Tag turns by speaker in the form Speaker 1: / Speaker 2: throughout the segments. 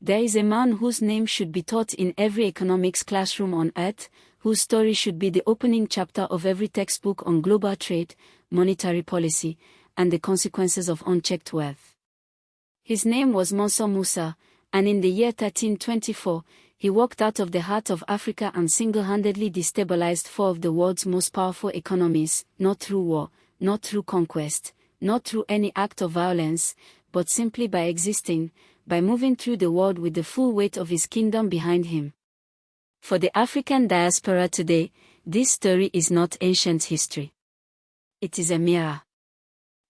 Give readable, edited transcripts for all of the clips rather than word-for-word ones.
Speaker 1: There is a man whose name should be taught in every economics classroom on earth, whose story should be the opening chapter of every textbook on global trade, monetary policy, and the consequences of unchecked wealth. His name was Mansa Musa, and in the year 1324, he walked out of the heart of Africa and single-handedly destabilized four of the world's most powerful economies, not through war, not through conquest, not through any act of violence, but simply by existing, by moving through the world with the full weight of his kingdom behind him. For the African diaspora today, this story is not ancient history. It is a mirror.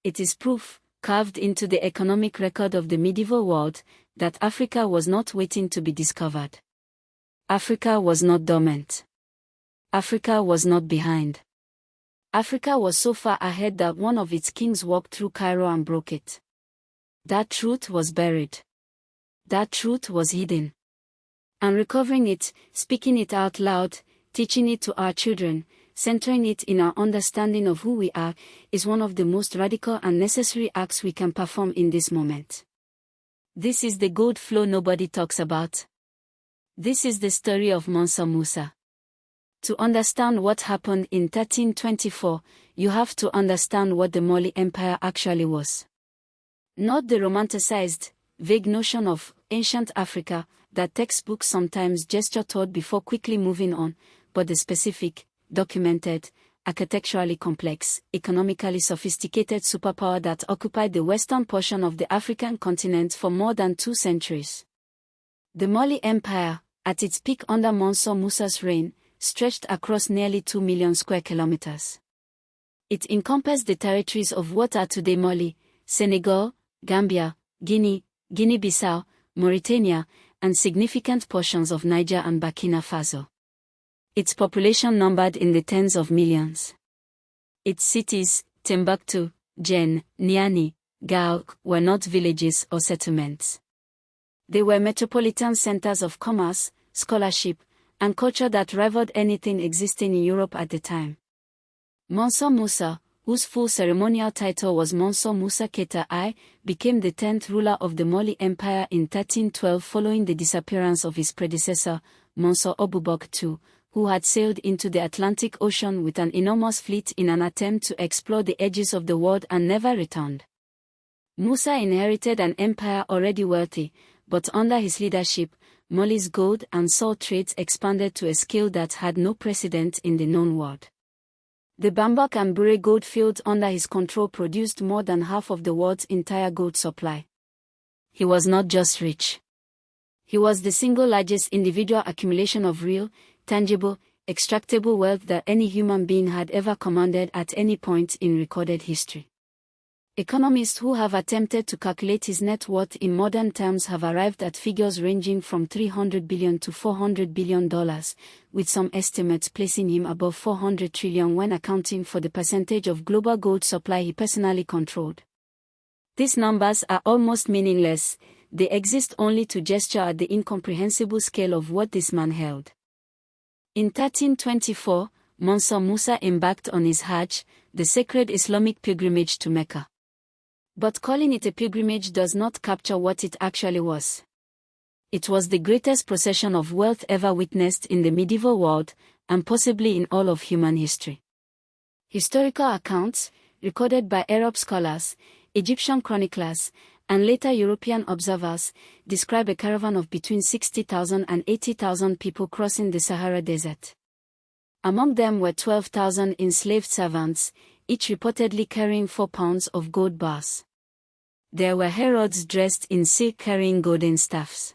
Speaker 1: It is proof, carved into the economic record of the medieval world, that Africa was not waiting to be discovered. Africa was not dormant. Africa was not behind. Africa was so far ahead that one of its kings walked through Cairo and broke it. That truth was buried. That truth was hidden. And recovering it, speaking it out loud, teaching it to our children, centering it in our understanding of who we are, is one of the most radical and necessary acts we can perform in this moment. This is the gold flow nobody talks about. This is the story of Mansa Musa. To understand what happened in 1324, you have to understand what the Mali Empire actually was. Not the romanticized, vague notion of ancient Africa that textbooks sometimes gesture toward before quickly moving on, but the specific, documented, architecturally complex, economically sophisticated superpower that occupied the western portion of the African continent for more than 2 centuries. The Mali Empire, at its peak under Mansa Musa's reign, stretched across nearly 2 million square kilometers. It encompassed the territories of what are today Mali, Senegal, Gambia, Guinea, Guinea-Bissau, Mauritania, and significant portions of Niger and Burkina Faso. Its population numbered in the tens of millions. Its cities, Timbuktu, Djen, Niani, Gao, were not villages or settlements. They were metropolitan centers of commerce, scholarship, and culture that rivaled anything existing in Europe at the time. Mansa Musa, whose full ceremonial title was Mansa Musa Keita I, became the 10th ruler of the Mali Empire in 1312 following the disappearance of his predecessor, Mansa Abubakar II, who had sailed into the Atlantic Ocean with an enormous fleet in an attempt to explore the edges of the world and never returned. Musa inherited an empire already wealthy, but under his leadership, Mali's gold and salt trades expanded to a scale that had no precedent in the known world. The Bambak and Bure gold fields under his control produced more than half of the world's entire gold supply. He was not just rich. He was the single largest individual accumulation of real, tangible, extractable wealth that any human being had ever commanded at any point in recorded history. Economists who have attempted to calculate his net worth in modern terms have arrived at figures ranging from $300 billion to $400 billion, with some estimates placing him above $400 trillion when accounting for the percentage of global gold supply he personally controlled. These numbers are almost meaningless, they exist only to gesture at the incomprehensible scale of what this man held. In 1324, Mansa Musa embarked on his Hajj, the sacred Islamic pilgrimage to Mecca. But calling it a pilgrimage does not capture what it actually was. It was the greatest procession of wealth ever witnessed in the medieval world, and possibly in all of human history. Historical accounts, recorded by Arab scholars, Egyptian chroniclers, and later European observers, describe a caravan of between 60,000 and 80,000 people crossing the Sahara Desert. Among them were 12,000 enslaved servants, each reportedly carrying 4 pounds of gold bars. There were heralds dressed in silk carrying golden staffs.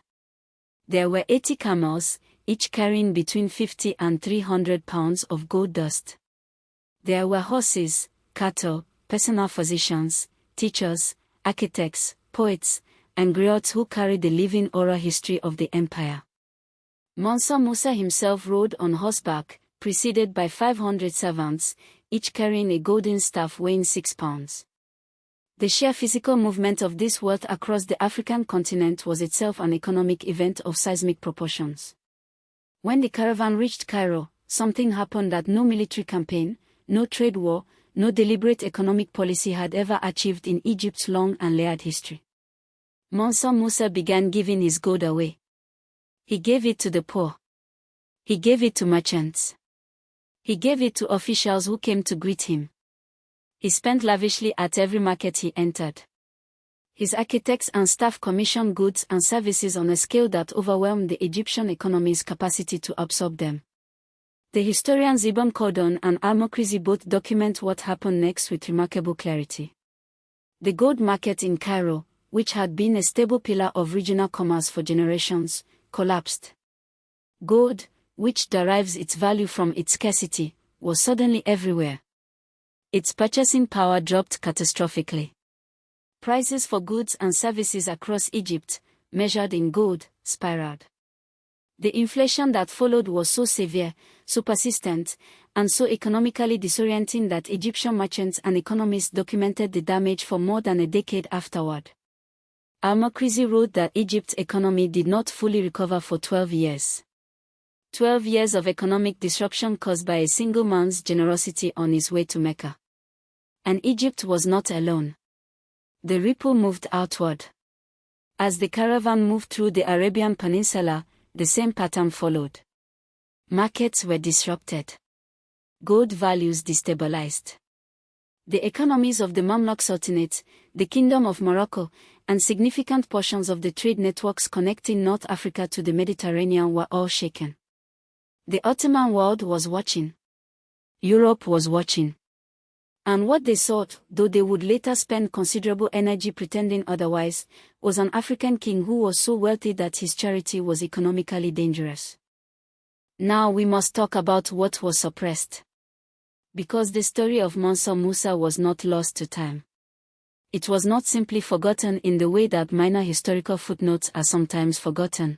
Speaker 1: There were 80 camels, each carrying between 50 and 300 pounds of gold dust. There were horses, cattle, personal physicians, teachers, architects, poets, and griots who carried the living oral history of the empire. Mansa Musa himself rode on horseback, preceded by 500 servants, each carrying a golden staff weighing 6 pounds. The sheer physical movement of this wealth across the African continent was itself an economic event of seismic proportions. When the caravan reached Cairo, something happened that no military campaign, no trade war, no deliberate economic policy had ever achieved in Egypt's long and layered history. Mansa Musa began giving his gold away. He gave it to the poor. He gave it to merchants. He gave it to officials who came to greet him. He spent lavishly at every market he entered. His architects and staff commissioned goods and services on a scale that overwhelmed the Egyptian economy's capacity to absorb them. The historians Ibn Khaldun and al-Makrizi both document what happened next with remarkable clarity. The gold market in Cairo, which had been a stable pillar of regional commerce for generations, collapsed. Gold, which derives its value from its scarcity, was suddenly everywhere. Its purchasing power dropped catastrophically. Prices for goods and services across Egypt, measured in gold, spiraled. The inflation that followed was so severe, so persistent, and so economically disorienting that Egyptian merchants and economists documented the damage for more than a decade afterward. Al-Makrizi wrote that Egypt's economy did not fully recover for 12 years. 12 years of economic disruption caused by a single man's generosity on his way to Mecca. And Egypt was not alone. The ripple moved outward. As the caravan moved through the Arabian Peninsula, the same pattern followed. Markets were disrupted. Gold values destabilized. The economies of the Mamluk Sultanate, the Kingdom of Morocco, and significant portions of the trade networks connecting North Africa to the Mediterranean were all shaken. The Ottoman world was watching. Europe was watching. And what they sought, though they would later spend considerable energy pretending otherwise, was an African king who was so wealthy that his charity was economically dangerous. Now we must talk about what was suppressed. Because the story of Mansa Musa was not lost to time. It was not simply forgotten in the way that minor historical footnotes are sometimes forgotten.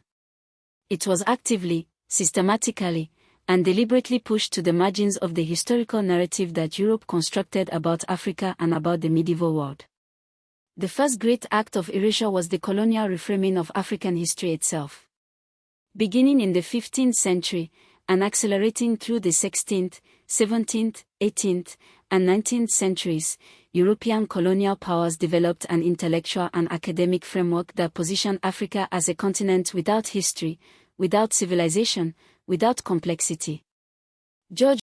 Speaker 1: It was actively, systematically, and deliberately pushed to the margins of the historical narrative that Europe constructed about Africa and about the medieval world. The first great act of erasure was the colonial reframing of African history itself. Beginning in the 15th century, and accelerating through the 16th, 17th, 18th, and 19th centuries, European colonial powers developed an intellectual and academic framework that positioned Africa as a continent without history, without civilization, without complexity. George